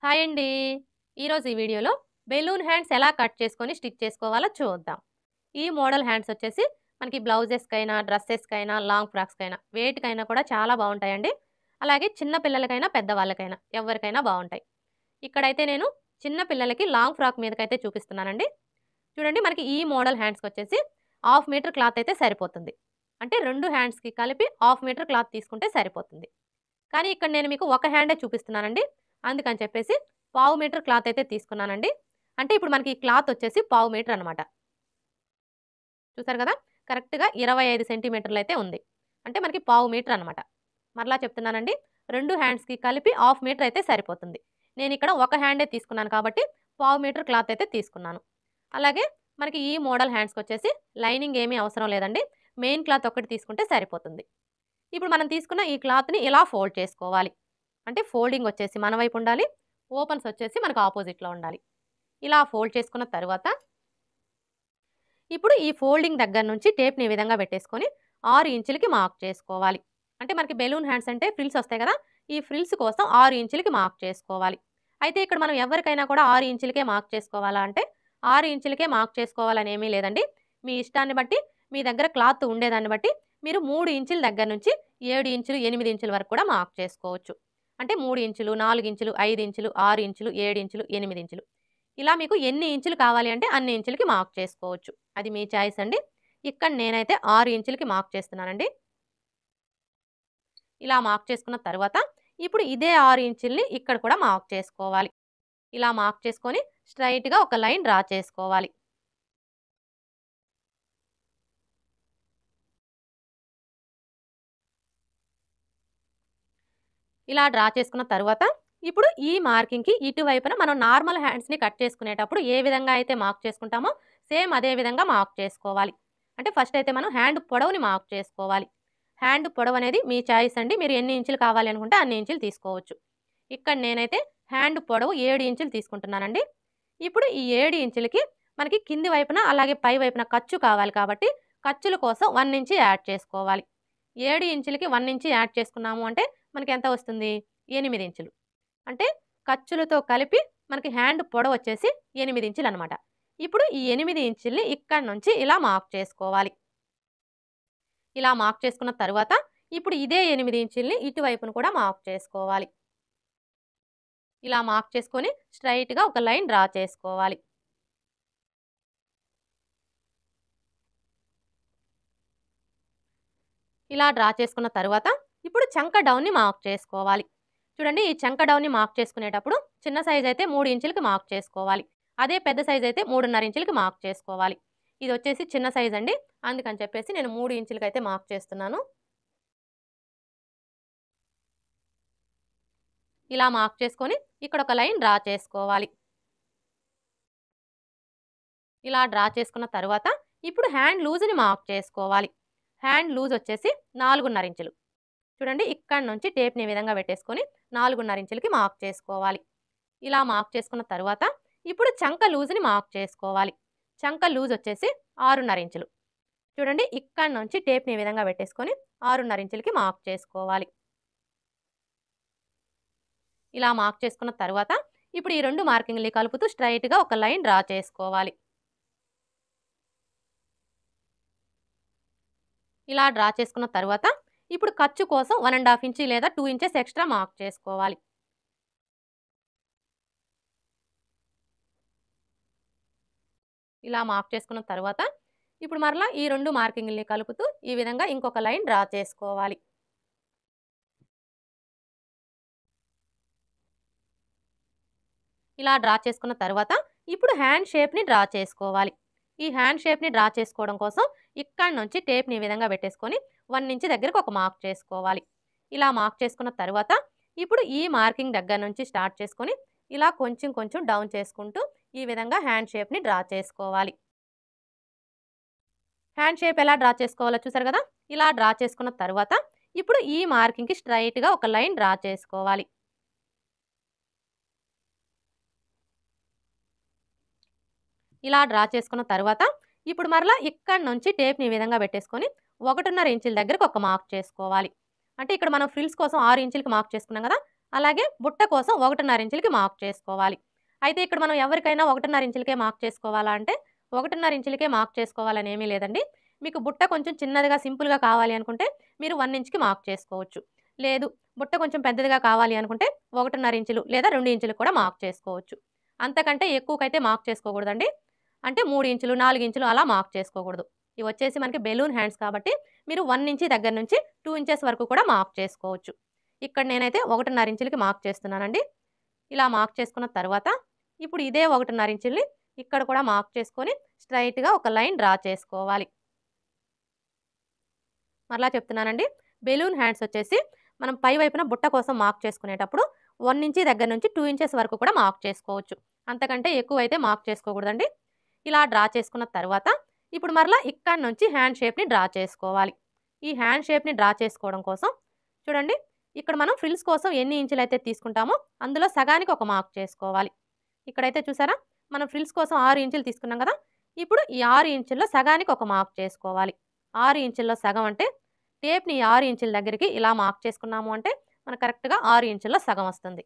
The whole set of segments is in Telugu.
హాయ్ అండి. ఈరోజు ఈ వీడియోలో బెలూన్ హ్యాండ్స్ ఎలా కట్ చేసుకొని స్టిచ్ చేసుకోవాలో చూద్దాం. ఈ మోడల్ హ్యాండ్స్ వచ్చేసి మనకి బ్లౌజెస్‌కైనా, డ్రెస్సెస్‌కైనా, లాంగ్ ఫ్రాక్స్‌కైనా వేటికైనా కూడా చాలా బావుంటాయండి. అలాగే చిన్న పిల్లలకైనా, పెద్దవాళ్ళకైనా ఎవరికైనా బావుంటాయి. ఇక్కడైతే నేను చిన్న పిల్లలకి లాంగ్ ఫ్రాక్ మీదకైతే చూపిస్తున్నానండి. చూడండి మనకి ఈ మోడల్ హ్యాండ్స్‌కొచ్చేసి హాఫ్ మీటర్ క్లాత్ అయితే సరిపోతుంది. అంటే 2 హ్యాండ్స్‌కి కలిపి హాఫ్ మీటర్ క్లాత్ తీసుకుంటే సరిపోతుంది. కానీ ఇక్కడ నేను మీకు ఒక హ్యాండే చూపిస్తున్నానండి. అందుకని చెప్పేసి పావు మీటర్ క్లాత్ అయితే తీసుకున్నానండి. అంటే ఇప్పుడు మనకి ఈ క్లాత్ వచ్చేసి పావు మీటర్ అనమాట. చూసారు కదా! కరెక్ట్‌గా 25 సెంటీమీటర్లయితే ఉంది. అంటే మనకి పావు మీటర్ అనమాట. మరలా చెప్తున్నానండి. 2 హ్యాండ్స్‌కి కలిపి హాఫ్ మీటర్ అయితే సరిపోతుంది. నేనిక్కడ ఒక హ్యాండే తీసుకున్నాను కాబట్టి పావు మీటర్ క్లాత్ అయితే తీసుకున్నాను. అలాగే మనకి ఈ మోడల్ హ్యాండ్స్‌కొచ్చేసి లైనింగ్ ఏమీ అవసరం లేదండి. మెయిన్ క్లాత్ ఒక్కటి తీసుకుంటే సరిపోతుంది. ఇప్పుడు మనం తీసుకున్న ఈ క్లాత్‌ని ఇలా ఫోల్డ్ చేసుకోవాలి. అంటే ఫోల్డింగ్ వచ్చేసి మన వైపు ఉండాలి. ఓపెన్స్ వచ్చేసి మనకు ఆపోజిట్‌లో ఉండాలి. ఇలా ఫోల్డ్ చేసుకున్న తరువాత ఇప్పుడు ఈ ఫోల్డింగ్ దగ్గర నుంచి టేప్‌ని ఈ విధంగా పెట్టేసుకొని 6 ఇంచులకి మార్క్ చేసుకోవాలి. అంటే మనకి బెలూన్ హ్యాండ్స్ అంటే ఫ్రిల్స్ వస్తాయి కదా! ఈ ఫ్రిల్స్ కోసం 6 ఇంచులకి మార్క్ చేసుకోవాలి. అయితే ఇక్కడ మనం ఎవరికైనా కూడా 6 ఇంచులకే మార్క్ చేసుకోవాలా అంటే 6 ఇంచులకే మార్క్ చేసుకోవాలని ఏమీ లేదండి. మీ ఇష్టాన్ని బట్టి మీ దగ్గర క్లాత్ ఉండేదాన్ని బట్టి మీరు 3 ఇంచుల దగ్గర నుంచి 7 ఇంచులు, 8 ఇంచుల వరకు కూడా మార్క్ చేసుకోవచ్చు. అంటే 3 ఇంచులు, 4 ఇంచులు, 5 ఇంచులు, 6 ఇంచులు, 7 ఇంచులు, 8 ఇంచులు. ఇలా మీకు ఎన్ని ఇంచులు కావాలి అంటే అన్ని ఇంచులకి మార్క్ చేసుకోవచ్చు. అది మీ చాయిస్ అండి. ఇక్కడ నేనైతే 6 ఇంచులకి మార్క్ చేస్తున్నానండి. ఇలా మార్క్ చేసుకున్న తర్వాత ఇప్పుడు ఇదే 6 ఇంచుల్ని ఇక్కడ కూడా మార్క్ చేసుకోవాలి. ఇలా మార్క్ చేసుకొని స్ట్రెయిట్‌గా ఒక లైన్ డ్రా చేసుకోవాలి. ఇలా డ్రా చేసుకున్న తరువాత ఇప్పుడు ఈ మార్కింగ్‌కి ఇటువైపున మనం నార్మల్ హ్యాండ్స్‌ని కట్ చేసుకునేటప్పుడు ఏ విధంగా అయితే మార్క్ చేసుకుంటామో సేమ్ అదే విధంగా మార్క్ చేసుకోవాలి. అంటే ఫస్ట్ అయితే మనం హ్యాండ్ పొడవుని మార్క్ చేసుకోవాలి. హ్యాండ్ పొడవు అనేది మీ చాయిస్ అండి. మీరు ఎన్ని ఇంచులు కావాలి అనుకుంటే అన్ని ఇంచులు తీసుకోవచ్చు. ఇక్కడ నేనైతే హ్యాండ్ పొడవు 7 ఇంచులు తీసుకుంటున్నానండి. ఇప్పుడు ఈ 7 ఇంచులకి మనకి కింది వైపున అలాగే పై వైపున ఖర్చు కావాలి కాబట్టి ఖర్చుల కోసం 1 ఇంచ్ యాడ్ చేసుకోవాలి. 7 ఇంచులకి 1 ఇంచ్ యాడ్ చేసుకున్నాము అంటే మనకి ఎంత వస్తుంది? 8 ఇంచులు. అంటే ఖర్చులతో కలిపి మనకి హ్యాండ్ పొడవు వచ్చేసి 8 ఇంచులనమాట. ఇప్పుడు ఈ 8 ఇంచుల్ని ఇక్కడి నుంచి ఇలా మార్క్ చేసుకోవాలి. ఇలా మార్క్ చేసుకున్న తరువాత ఇప్పుడు ఇదే 8 ఇంచుల్ని ఇటువైపున కూడా మార్క్ చేసుకోవాలి. ఇలా మార్క్ చేసుకొని స్ట్రెయిట్‌గా ఒక లైన్ డ్రా చేసుకోవాలి. ఇలా డ్రా చేసుకున్న తరువాత ఇప్పుడు చంక డౌన్‌ని మార్క్ చేసుకోవాలి. చూడండి ఈ చంక డౌన్‌ని మార్క్ చేసుకునేటప్పుడు చిన్న సైజ్ అయితే 3 ఇంచులకి మార్క్ చేసుకోవాలి. అదే పెద్ద సైజ్ అయితే 3.5 ఇంచులకి మార్క్ చేసుకోవాలి. ఇది వచ్చేసి చిన్న సైజ్ అండి. అందుకని చెప్పేసి నేను 3 ఇంచులకైతే మార్క్ చేస్తున్నాను. ఇలా మార్క్ చేసుకొని ఇక్కడ ఒక లైన్ డ్రా చేసుకోవాలి. ఇలా డ్రా చేసుకున్న తరువాత ఇప్పుడు హ్యాండ్ లూజ్‌ని మార్క్ చేసుకోవాలి. హ్యాండ్ లూజ్ వచ్చేసి 4.5 ఇంచులు. చూడండి ఇక్కడ నుంచి టేప్‌ని ఈ విధంగా పెట్టేసుకొని 4.5 ఇంచులకి మార్క్ చేసుకోవాలి. ఇలా మార్క్ చేసుకున్న తరువాత ఇప్పుడు చంక లూజ్‌ని మార్క్ చేసుకోవాలి. చంక లూజ్ వచ్చేసి 6.5 ఇంచులు. చూడండి ఇక్కడ నుంచి టేప్‌ని ఈ విధంగా పెట్టేసుకొని 6.5 ఇంచులకి మార్క్ చేసుకోవాలి. ఇలా మార్క్ చేసుకున్న తరువాత ఇప్పుడు ఈ 2 మార్కింగ్‌ని కలుపుతూ స్ట్రెయిట్‌గా ఒక లైన్ డ్రా చేసుకోవాలి. ఇలా డ్రా చేసుకున్న తరువాత ఇప్పుడు ఖర్చు కోసం 1.5 ఇంచ్ లేదా 2 ఇంచెస్ ఎక్స్ట్రా మార్క్ చేసుకోవాలి. ఇలా మార్క్ చేసుకున్న తరువాత ఇప్పుడు మరలా ఈ 2 మార్కింగ్‌ని కలుపుతూ ఈ విధంగా ఇంకొక లైన్ డ్రా చేసుకోవాలి. ఇలా డ్రా చేసుకున్న తరువాత ఇప్పుడు హ్యాండ్ షేప్‌ని డ్రా చేసుకోవాలి. ఈ హ్యాండ్ షేప్‌ని డ్రా చేసుకోవడం కోసం ఇక్కడి నుంచి టేప్‌ని ఈ విధంగా పెట్టేసుకొని 1 ఇంచ్ దగ్గరకు ఒక మార్క్ చేసుకోవాలి. ఇలా మార్క్ చేసుకున్న తరువాత ఇప్పుడు ఈ మార్కింగ్ దగ్గర నుంచి స్టార్ట్ చేసుకొని ఇలా కొంచెం కొంచెం డౌన్ చేసుకుంటూ ఈ విధంగా హ్యాండ్ షేప్‌ని డ్రా చేసుకోవాలి. హ్యాండ్ షేప్ ఎలా డ్రా చేసుకోవాలో చూసారు కదా! ఇలా డ్రా చేసుకున్న తరువాత ఇప్పుడు ఈ మార్కింగ్‌కి స్ట్రెయిట్‌గా ఒక లైన్ డ్రా చేసుకోవాలి. ఇలా డ్రా చేసుకున్న తరువాత ఇప్పుడు మరలా ఇక్కడి నుంచి టేప్‌ని ఈ విధంగా పెట్టేసుకొని 1.5 ఇంచుల దగ్గరకు ఒక మార్క్ చేసుకోవాలి. అంటే ఇక్కడ మనం ఫ్రిల్స్ కోసం 6 ఇంచులకి మార్క్ చేసుకున్నాం కదా! అలాగే బుట్ట కోసం 1.5 ఇంచులకి మార్క్ చేసుకోవాలి. అయితే ఇక్కడ మనం ఎవరికైనా 1.5 ఇంచులకే మార్క్ చేసుకోవాలా అంటే 1.5 ఇంచులకే మార్క్ చేసుకోవాలని ఏమీ లేదండి. మీకు బుట్ట కొంచెం చిన్నదిగా సింపుల్‌గా కావాలి అనుకుంటే మీరు 1 ఇంచ్‌కి మార్క్ చేసుకోవచ్చు. లేదు బుట్ట కొంచెం పెద్దదిగా కావాలి అనుకుంటే 1.5 ఇంచులు లేదా 2 ఇంచులు కూడా మార్క్ చేసుకోవచ్చు. అంతకంటే ఎక్కువకైతే మార్క్ చేసుకోకూడదండి. అంటే 3 ఇంచులు, 4 ఇంచులు అలా మార్క్ చేసుకోకూడదు. ఇవి వచ్చేసి మనకి బెలూన్ హ్యాండ్స్ కాబట్టి మీరు 1 ఇంచ్ దగ్గర నుంచి 2 ఇంచెస్ వరకు కూడా మార్క్ చేసుకోవచ్చు. ఇక్కడ నేనైతే 1.5 ఇంచులకి మార్క్ చేస్తున్నానండి. ఇలా మార్క్ చేసుకున్న తర్వాత ఇప్పుడు ఇదే 1.5 ఇంచుల్ని ఇక్కడ కూడా మార్క్ చేసుకొని స్ట్రెయిట్‌గా ఒక లైన్ డ్రా చేసుకోవాలి. మరలా చెప్తున్నానండి. బెలూన్ హ్యాండ్స్ వచ్చేసి మనం పై వైపున బుట్ట కోసం మార్క్ చేసుకునేటప్పుడు 1 ఇంచ్ దగ్గర నుంచి 2 ఇంచెస్ వరకు కూడా మార్క్ చేసుకోవచ్చు. అంతకంటే ఎక్కువైతే మార్క్ చేసుకోకూడదండి. ఇలా డ్రా చేసుకున్న తర్వాత ఇప్పుడు మరలా ఇక్కడి నుంచి హ్యాండ్ షేప్‌ని డ్రా చేసుకోవాలి. ఈ హ్యాండ్ షేప్‌ని డ్రా చేసుకోవడం కోసం చూడండి ఇక్కడ మనం ఫ్రిల్స్ కోసం ఎన్ని ఇంచులైతే తీసుకుంటామో అందులో సగానికి ఒక మార్క్ చేసుకోవాలి. ఇక్కడైతే చూసారా మనం ఫ్రిల్స్ కోసం 6 ఇంచులు తీసుకున్నాం కదా! ఇప్పుడు ఈ 6 ఇంచుల్లో సగానికి ఒక మార్క్ చేసుకోవాలి. 6 ఇంచుల్లో సగం అంటే టేప్‌ని 6 ఇంచుల దగ్గరికి ఇలా మార్క్ చేసుకున్నాము అంటే మనకు కరెక్ట్‌గా 6 ఇంచుల్లో సగం వస్తుంది.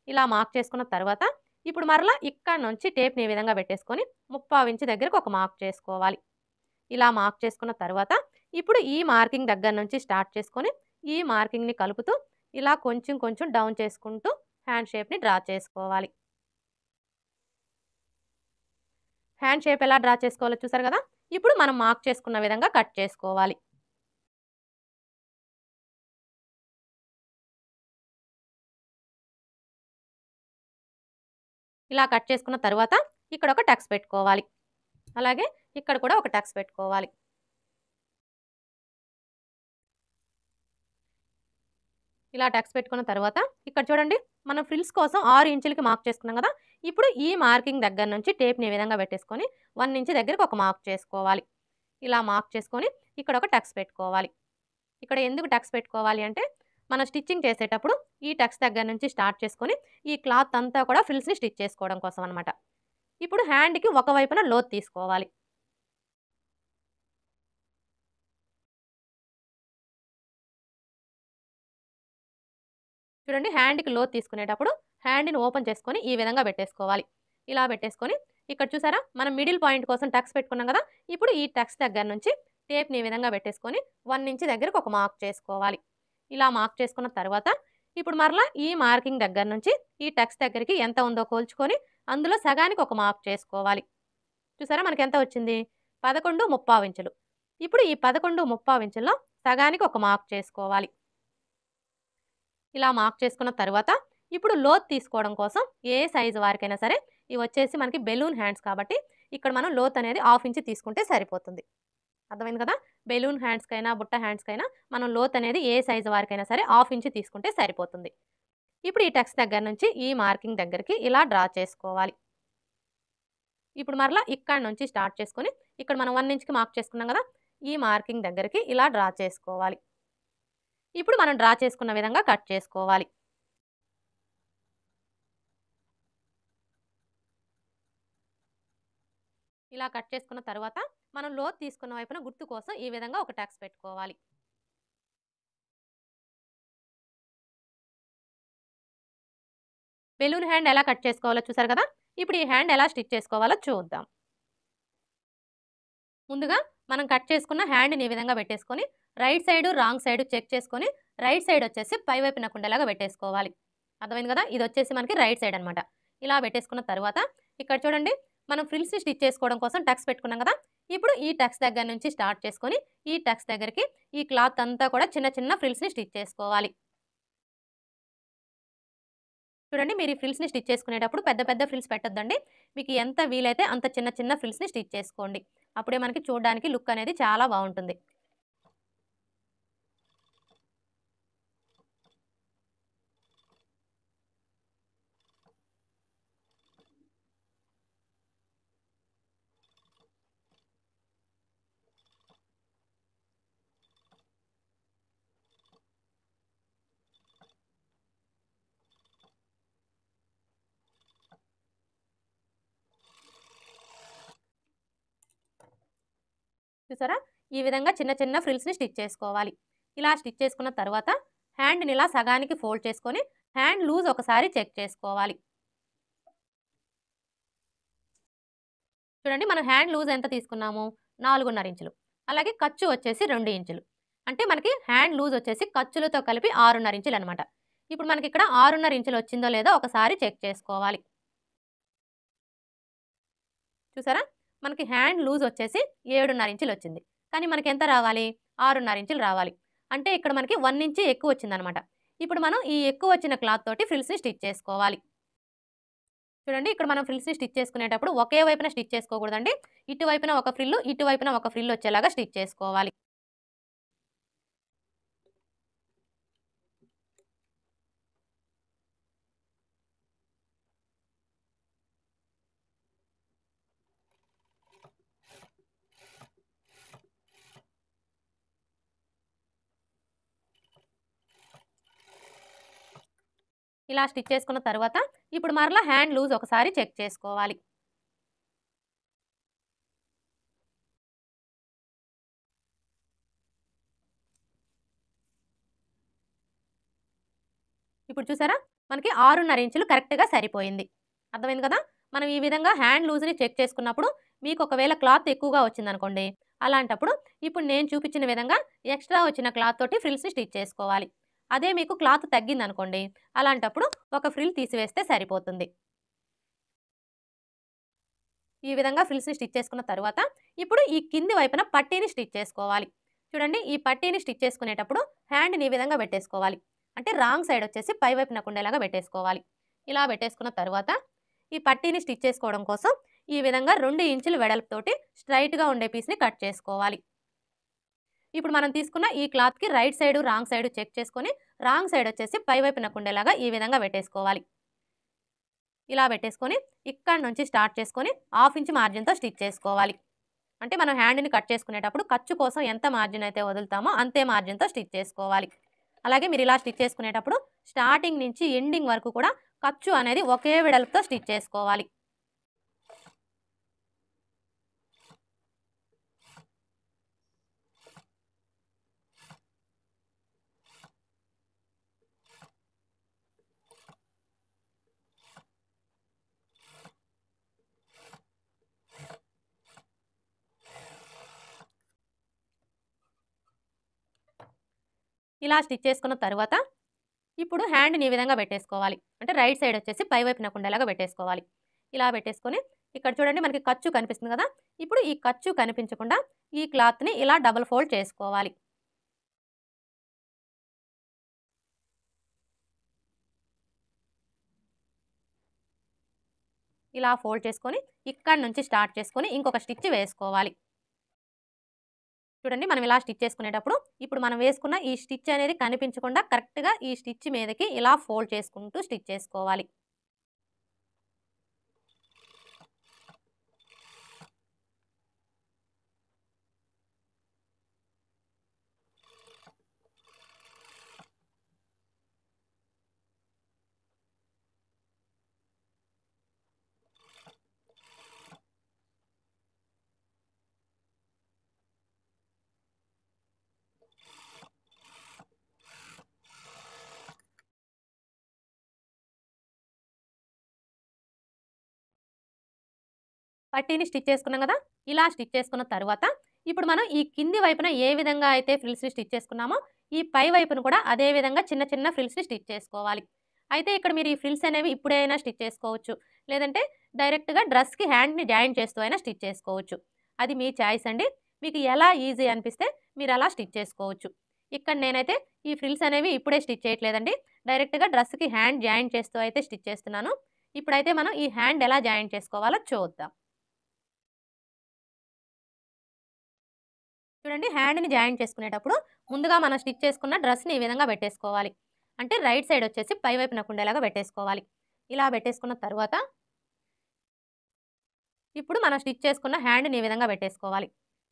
ఇలా మార్క్ చేసుకున్న తర్వాత ఇప్పుడు మరలా ఇక్కడి నుంచి టేప్‌ని ఈ విధంగా పెట్టేసుకొని 3/4 ఇంచు దగ్గరికి ఒక మార్క్ చేసుకోవాలి. ఇలా మార్క్ చేసుకున్న తర్వాత ఇప్పుడు ఈ మార్కింగ్ దగ్గర నుంచి స్టార్ట్ చేసుకొని ఈ మార్కింగ్‌ని కలుపుతూ ఇలా కొంచెం కొంచెం డౌన్ చేసుకుంటూ హ్యాండ్ షేప్‌ని డ్రా చేసుకోవాలి. హ్యాండ్ షేప్ ఎలా డ్రా చేసుకోవాలో చూసారు కదా! ఇప్పుడు మనం మార్క్ చేసుకున్న విధంగా కట్ చేసుకోవాలి. ఇలా కట్ చేసుకున్న తర్వాత ఇక్కడ ఒక టక్స్ పెట్టుకోవాలి. అలాగే ఇక్కడ కూడా ఒక టక్స్ పెట్టుకోవాలి. ఇలా టక్స్ పెట్టుకున్న తర్వాత ఇక్కడ చూడండి మనం ఫ్రిల్స్ కోసం 6 ఇంచులకి మార్క్ చేసుకున్నాం కదా! ఇప్పుడు ఈ మార్కింగ్ దగ్గర నుంచి టేప్‌ని ఈ విధంగా పెట్టేసుకొని 1 ఇంచ్ దగ్గరికి ఒక మార్క్ చేసుకోవాలి. ఇలా మార్క్ చేసుకొని ఇక్కడ ఒక టక్స్ పెట్టుకోవాలి. ఇక్కడ ఎందుకు టక్స్ పెట్టుకోవాలి అంటే మనం స్టిచ్చింగ్ చేసేటప్పుడు ఈ టక్స్ దగ్గర నుంచి స్టార్ట్ చేసుకొని ఈ క్లాత్ అంతా కూడా ఫ్రిల్స్‌ని స్టిచ్ చేసుకోవడం కోసం అన్నమాట. ఇప్పుడు హ్యాండ్‌కి ఒక వైపున లోతు తీసుకోవాలి. చూడండి హ్యాండ్‌కి లోతు తీసుకునేటప్పుడు హ్యాండ్‌ని ఓపెన్ చేసుకొని ఈ విధంగా పెట్టేసుకోవాలి. ఇలా పెట్టేసుకొని ఇక్కడ చూసారా మనం మిడిల్ పాయింట్ కోసం టక్స్ పెట్టుకున్నాం కదా! ఇప్పుడు ఈ టక్స్ దగ్గర నుంచి టేప్‌ని ఈ విధంగా పెట్టేసుకొని 1 ఇంచ్ దగ్గరకు ఒక మార్క్ చేసుకోవాలి. ఇలా మార్క్ చేసుకున్న తర్వాత ఇప్పుడు మరలా ఈ మార్కింగ్ దగ్గర నుంచి ఈ టక్స్ దగ్గరికి ఎంత ఉందో కొలుచుకొని అందులో సగానికి ఒక మార్క్ చేసుకోవాలి. చూసారా మనకి ఎంత వచ్చింది? 11/3 ఇంచులు. ఇప్పుడు ఈ 11/3 ఇంచుల్లో సగానికి ఒక మార్క్ చేసుకోవాలి. ఇలా మార్క్ చేసుకున్న తర్వాత ఇప్పుడు లోతు తీసుకోవడం కోసం ఏ సైజు వారికైనా సరే ఇవి వచ్చేసి మనకి బెలూన్ హ్యాండ్స్ కాబట్టి ఇక్కడ మనం లోతు అనేది 1/2 ఇంచ్ తీసుకుంటే సరిపోతుంది. అర్థమైంది కదా! బెలూన్ హ్యాండ్స్‌కైనా, బుట్ట హ్యాండ్స్‌కైనా మనం లోతు అనేది ఏ సైజు వారికైనా సరే 1/2 ఇంచ్ తీసుకుంటే సరిపోతుంది. ఇప్పుడు ఈ టక్స్ దగ్గర నుంచి ఈ మార్కింగ్ దగ్గరికి ఇలా డ్రా చేసుకోవాలి. ఇప్పుడు మరలా ఇక్కడి నుంచి స్టార్ట్ చేసుకొని ఇక్కడ మనం 1 ఇంచ్‌కి మార్క్ చేసుకున్నాం కదా! ఈ మార్కింగ్ దగ్గరికి ఇలా డ్రా చేసుకోవాలి. ఇప్పుడు మనం డ్రా చేసుకున్న విధంగా కట్ చేసుకోవాలి. ఇలా కట్ చేసుకున్న తర్వాత మనం లోతు తీసుకున్న వైపున గుర్తు కోసం ఈ విధంగా ఒక టక్స్ పెట్టుకోవాలి. బెలూన్ హ్యాండ్ ఎలా కట్ చేసుకోవాలో చూసారు కదా! ఇప్పుడు ఈ హ్యాండ్ ఎలా స్టిచ్ చేసుకోవాలో చూద్దాం. ముందుగా మనం కట్ చేసుకున్న హ్యాండ్‌ని ఈ విధంగా పెట్టేసుకొని right side, wrong side check చేసుకొని రైట్ సైడ్ వచ్చేసి పై వైపున కుండేలాగా పెట్టేసుకోవాలి. అర్థమైంది కదా! ఇది వచ్చేసి మనకి రైట్ సైడ్ అన్నమాట. ఇలా పెట్టేసుకున్న తర్వాత ఇక్కడ చూడండి మనం ఫ్రిల్స్‌ని స్టిచ్ చేసుకోవడం కోసం టక్స్ పెట్టుకున్నాం కదా! ఇప్పుడు ఈ టక్స్ దగ్గర నుంచి స్టార్ట్ చేసుకొని ఈ టక్స్ దగ్గరికి ఈ క్లాత్ అంతా కూడా చిన్న చిన్న ఫ్రిల్స్‌ని స్టిచ్ చేసుకోవాలి. చూడండి మీరు ఈ ఫ్రిల్స్‌ని స్టిచ్ చేసుకునేటప్పుడు పెద్ద పెద్ద ఫ్రిల్స్ పెట్టొద్దండి. మీకు ఎంత వీలైతే అంత చిన్న చిన్న ఫ్రిల్స్‌ని స్టిచ్ చేసుకోండి. అప్పుడే మనకి చూడడానికి లుక్ అనేది చాలా బావుంటుంది. చూసారా? ఈ విధంగా చిన్న చిన్న ఫ్రిల్స్‌ని స్టిచ్ చేసుకోవాలి. ఇలా స్టిచ్ చేసుకున్న తర్వాత హ్యాండ్‌ని ఇలా సగానికి ఫోల్డ్ చేసుకొని హ్యాండ్ లూజ్ ఒకసారి చెక్ చేసుకోవాలి. చూడండి మనం హ్యాండ్ లూజ్ ఎంత తీసుకున్నాము? 4.5 ఇంచులు. అలాగే ఖర్చు వచ్చేసి 2 ఇంచులు. అంటే మనకి హ్యాండ్ లూజ్ వచ్చేసి ఖర్చులతో కలిపి 6.5 ఇంచులనమాట. ఇప్పుడు మనకిక్కడ 6.5 ఇంచులు వచ్చిందో లేదో ఒకసారి చెక్ చేసుకోవాలి. చూసారా? మనకి హ్యాండ్ లూజ్ వచ్చేసి 7.5 ఇంచులు వచ్చింది. కానీ మనకెంత రావాలి? 6.5 ఇంచులు రావాలి. అంటే ఇక్కడ మనకి 1 ఇంచ్ ఎక్కువ వచ్చిందనమాట. ఇప్పుడు మనం ఈ ఎక్కువ వచ్చిన క్లాత్ తోటి ఫ్రిల్స్‌ని స్టిచ్ చేసుకోవాలి. చూడండి ఇక్కడ మనం ఫ్రిల్స్‌ని స్టిచ్ చేసుకునేటప్పుడు ఒకే వైపున స్టిచ్ చేసుకోకూడదండి. ఇటువైపున ఒక ఫ్రిల్, ఇటువైపున ఒక ఫ్రిల్ వచ్చేలాగా స్టిచ్ చేసుకోవాలి. ఇలా స్టిచ్ చేసుకున్న తర్వాత ఇప్పుడు మరలా హ్యాండ్ లూజ్ ఒకసారి చెక్ చేసుకోవాలి. ఇప్పుడు చూసారా? మనకి 6.5 ఇంచులు కరెక్ట్‌గా సరిపోయింది. అర్థమైంది కదా? మనం ఈ విధంగా హ్యాండ్ లూజ్‌ని చెక్ చేసుకున్నప్పుడు మీకు ఒకవేళ క్లాత్ ఎక్కువగా వచ్చిందనుకోండి, అలాంటప్పుడు ఇప్పుడు నేను చూపించిన విధంగా ఎక్స్‌ట్రా వచ్చిన క్లాత్ తోటి ఫ్రిల్స్‌ని స్టిచ్ చేసుకోవాలి. అదే మీకు క్లాత్ తగ్గిందనుకోండి, అలాంటప్పుడు ఒక ఫ్రిల్ తీసివేస్తే సరిపోతుంది. ఈ విధంగా ఫ్రిల్స్‌ని స్టిచ్ చేసుకున్న తరువాత ఇప్పుడు ఈ కింది వైపున పట్టీని స్టిచ్ చేసుకోవాలి. చూడండి ఈ పట్టీని స్టిచ్ చేసుకునేటప్పుడు హ్యాండ్‌ని ఈ విధంగా పెట్టేసుకోవాలి. అంటే రాంగ్ సైడ్ వచ్చేసి పై వైపునకు ఉండేలాగా పెట్టేసుకోవాలి. ఇలా పెట్టేసుకున్న తరువాత ఈ పట్టీని స్టిచ్ చేసుకోవడం కోసం ఈ విధంగా 2 ఇంచుల వెడల్పుతోటి స్ట్రెయిట్‌గా ఉండే పీస్‌ని కట్ చేసుకోవాలి. ఇప్పుడు మనం తీసుకున్న ఈ క్లాత్‌కి right side, wrong side check చేసుకొని రాంగ్ సైడ్ వచ్చేసి పై వైపునకు ఉండేలాగా ఈ విధంగా పెట్టేసుకోవాలి. ఇలా పెట్టేసుకొని ఇక్కడ నుంచి స్టార్ట్ చేసుకొని 1/2 ఇంచ్ మార్జిన్‌తో స్టిచ్ చేసుకోవాలి. అంటే మనం హ్యాండ్‌ని కట్ చేసుకునేటప్పుడు ఖర్చు కోసం ఎంత మార్జిన్ అయితే వదులుతామో అంతే మార్జిన్‌తో స్టిచ్ చేసుకోవాలి. అలాగే మీరు ఇలా స్టిచ్ చేసుకునేటప్పుడు స్టార్టింగ్ నుంచి ఎండింగ్ వరకు కూడా ఖర్చు అనేది ఒకే వెడల్పుతో స్టిచ్ చేసుకోవాలి. ఇలా స్టిచ్ చేసుకున్న తరువాత ఇప్పుడు హ్యాండ్‌ని ఈ విధంగా పెట్టేసుకోవాలి. అంటే రైట్ సైడ్ వచ్చేసి పై వైపునకు ఉండేలాగా పెట్టేసుకోవాలి. ఇలా పెట్టేసుకొని ఇక్కడ చూడండి మనకి ఖర్చు కనిపిస్తుంది కదా! ఇప్పుడు ఈ ఖర్చు కనిపించకుండా ఈ క్లాత్‌ని ఇలా డబుల్ ఫోల్డ్ చేసుకోవాలి. ఇలా ఫోల్డ్ చేసుకొని ఇక్కడి నుంచి స్టార్ట్ చేసుకొని ఇంకొక స్టిచ్ వేసుకోవాలి. చూడండి మనం ఇలా స్టిచ్ చేసుకునేటప్పుడు ఇప్పుడు మనం వేసుకున్న ఈ స్టిచ్ అనేది కనిపించకుండా కరెక్ట్‌గా ఈ స్టిచ్ మీదకి ఇలా ఫోల్డ్ చేసుకుంటూ స్టిచ్ చేసుకోవాలి. పట్టీని స్టిచ్ చేసుకున్నాం కదా! ఇలా స్టిచ్ చేసుకున్న తరువాత ఇప్పుడు మనం ఈ కింది వైపున ఏ విధంగా అయితే ఫ్రిల్స్‌ని స్టిచ్ చేసుకున్నామో ఈ పై వైపున కూడా అదే విధంగా చిన్న చిన్న ఫ్రిల్స్‌ని స్టిచ్ చేసుకోవాలి. అయితే ఇక్కడ మీరు ఈ ఫ్రిల్స్ అనేవి ఇప్పుడైనా స్టిచ్ చేసుకోవచ్చు. లేదంటే డైరెక్ట్‌గా డ్రెస్‌కి హ్యాండ్‌ని జాయిన్ చేస్తూ అయినా స్టిచ్ చేసుకోవచ్చు. అది మీ చాయిస్ అండి. మీకు ఎలా ఈజీ అనిపిస్తే మీరు అలా స్టిచ్ చేసుకోవచ్చు. ఇక్కడ నేనైతే ఈ ఫ్రిల్స్ అనేవి ఇప్పుడే స్టిచ్ చేయట్లేదండి. డైరెక్ట్‌గా డ్రెస్‌కి హ్యాండ్ జాయిన్ చేస్తూ అయితే స్టిచ్ చేస్తున్నాను. ఇప్పుడైతే మనం ఈ హ్యాండ్ ఎలా జాయిన్ చేసుకోవాలో చూద్దాం. చూడండి హ్యాండ్‌ని జాయిన్ చేసుకునేటప్పుడు ముందుగా మనం స్టిచ్ చేసుకున్న డ్రెస్‌ని ఈ విధంగా పెట్టేసుకోవాలి. అంటే రైట్ సైడ్ వచ్చేసి పై వైపునకు ఉండేలాగా పెట్టేసుకోవాలి. ఇలా పెట్టేసుకున్న తరువాత ఇప్పుడు మనం స్టిచ్ చేసుకున్న హ్యాండ్‌ని ఈ విధంగా పెట్టేసుకోవాలి.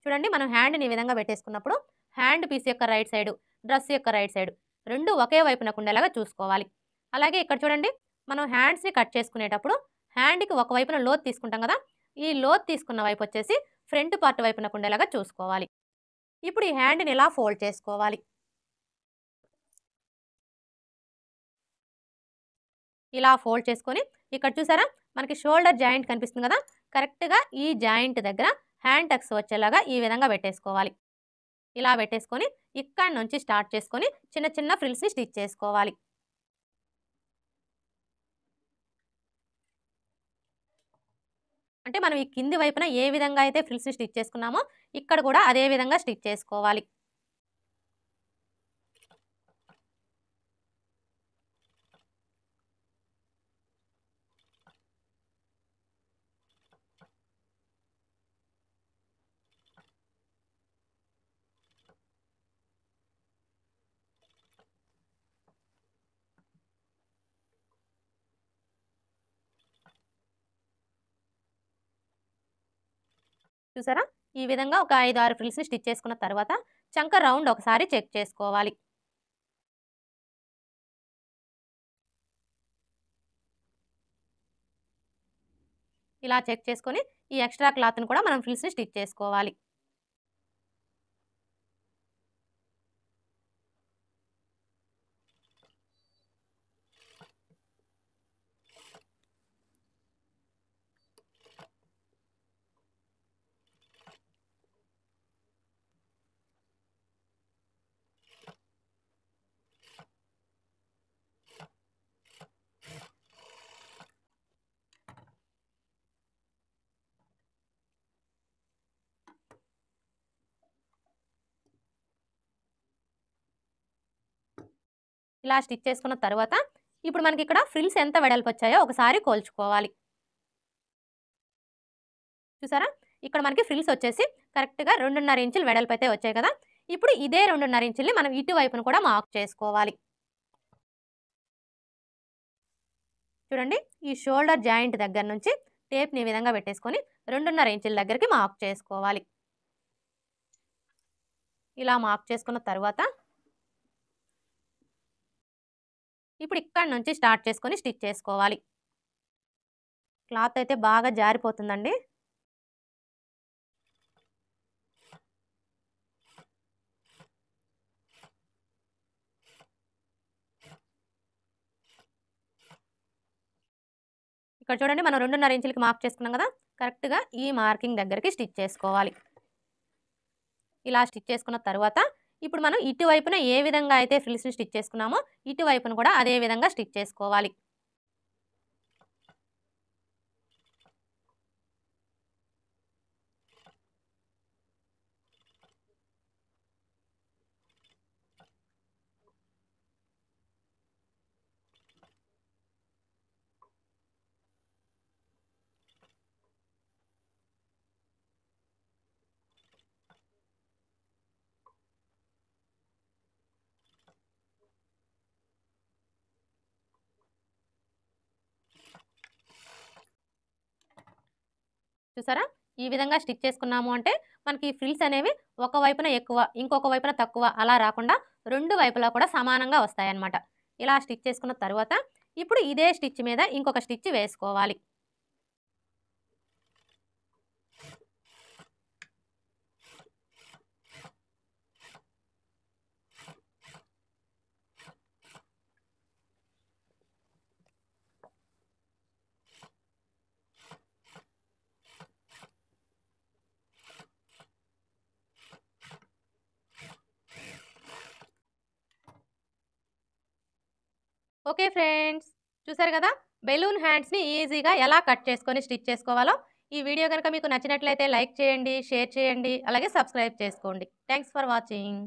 చూడండి మనం హ్యాండ్‌ని ఈ విధంగా పెట్టేసుకున్నప్పుడు హ్యాండ్ పీస్ యొక్క రైట్ సైడు, డ్రెస్ యొక్క రైట్ సైడు 2 ఒకే వైపునకు ఉండేలాగా చూసుకోవాలి. అలాగే ఇక్కడ చూడండి మనం హ్యాండ్స్‌ని కట్ చేసుకునేటప్పుడు హ్యాండ్‌కి ఒక వైపున లోతు తీసుకుంటాం కదా! ఈ లోతు తీసుకున్న వైపు వచ్చేసి ఫ్రంట్ పార్ట్ వైపునకు ఉండేలాగా చూసుకోవాలి. ఇప్పుడు ఈ హ్యాండ్‌ని ఇలా ఫోల్డ్ చేసుకోవాలి. ఇలా ఫోల్డ్ చేసుకొని ఇక్కడ చూసారా మనకి షోల్డర్ జాయింట్ కనిపిస్తుంది కదా, కరెక్ట్‌గా ఈ జాయింట్ దగ్గర హ్యాండ్ టక్స్ వచ్చేలాగా ఈ విధంగా పెట్టేసుకోవాలి. ఇలా పెట్టేసుకొని ఇక్కడి నుంచి స్టార్ట్ చేసుకొని చిన్న చిన్న ఫ్రిల్స్‌ని స్టిచ్ చేసుకోవాలి. అంటే మనం ఈ కింది వైపున ఏ విధంగా అయితే ఫ్రిల్స్‌ని స్టిచ్ చేసుకున్నామో ఇక్కడ కూడా అదే విధంగా స్టిచ్ చేసుకోవాలి. చూసారా? ఈ విధంగా ఒక 5, 6 ఫ్రిల్స్‌ని స్టిచ్ చేసుకున్న తర్వాత చంక రౌండ్ ఒకసారి చెక్ చేసుకోవాలి. ఇలా చెక్ చేసుకొని ఈ ఎక్స్‌ట్రా క్లాత్‌ని కూడా మనం ఫ్రిల్స్‌ని స్టిచ్ చేసుకోవాలి. ఇలా స్టిచ్ చేసుకున్న తర్వాత ఇప్పుడు మనకి ఇక్కడ ఫ్రిల్స్ ఎంత వెడల్పు వచ్చాయో ఒకసారి కొలుచుకోవాలి. చూసారా? ఇక్కడ మనకి ఫ్రిల్స్ వచ్చేసి కరెక్ట్‌గా 2.5 ఇంచులు వెడల్పు అయితే వచ్చాయి కదా! ఇప్పుడు ఇదే 2.5 ఇంచుల్ని మనం ఇటువైపున కూడా మార్క్ చేసుకోవాలి. చూడండి, ఈ షోల్డర్ జాయింట్ దగ్గర నుంచి టేప్‌ని ఈ విధంగా పెట్టేసుకొని 2.5 ఇంచుల దగ్గరికి మార్క్ చేసుకోవాలి. ఇలా మార్క్ చేసుకున్న తర్వాత ఇప్పుడు ఇక్కడి నుంచి స్టార్ట్ చేసుకొని స్టిచ్ చేసుకోవాలి. క్లాత్ అయితే బాగా జారిపోతుందండి. ఇక్కడ చూడండి మనం 2.5 ఇంచులకి మార్క్ చేసుకున్నాం కదా! కరెక్ట్‌గా ఈ మార్కింగ్ దగ్గరికి స్టిచ్ చేసుకోవాలి. ఇలా స్టిచ్ చేసుకున్న తర్వాత ఇప్పుడు మనం ఇటువైపున ఏ విధంగా అయితే ఫ్రిల్స్‌ని స్టిచ్ చేసుకున్నామో ఇటువైపున కూడా అదే విధంగా స్టిచ్ చేసుకోవాలి. చూసారా? ఈ విధంగా స్టిచ్ చేసుకున్నాము అంటే మనకి ఫ్రిల్స్ అనేవి ఒక వైపున ఎక్కువ, ఇంకొక వైపున తక్కువ అలా రాకుండా 2 వైపులా కూడా సమానంగా వస్తాయన్నమాట. ఇలా స్టిచ్ చేసుకున్న తర్వాత ఇప్పుడు ఇదే స్టిచ్ మీద ఇంకొక స్టిచ్ వేసుకోవాలి. ఓకే ఫ్రెండ్స్, చూసారు కదా బెలూన్ హ్యాండ్స్‌ని ఈజీగా ఎలా కట్ చేసుకొని స్టిచ్ చేసుకోవాలో. ఈ వీడియో గనుక మీకు నచ్చినట్లయితే లైక్ చేయండి, షేర్ చేయండి, అలాగే సబ్స్క్రైబ్ చేసుకోండి. Thanks for watching.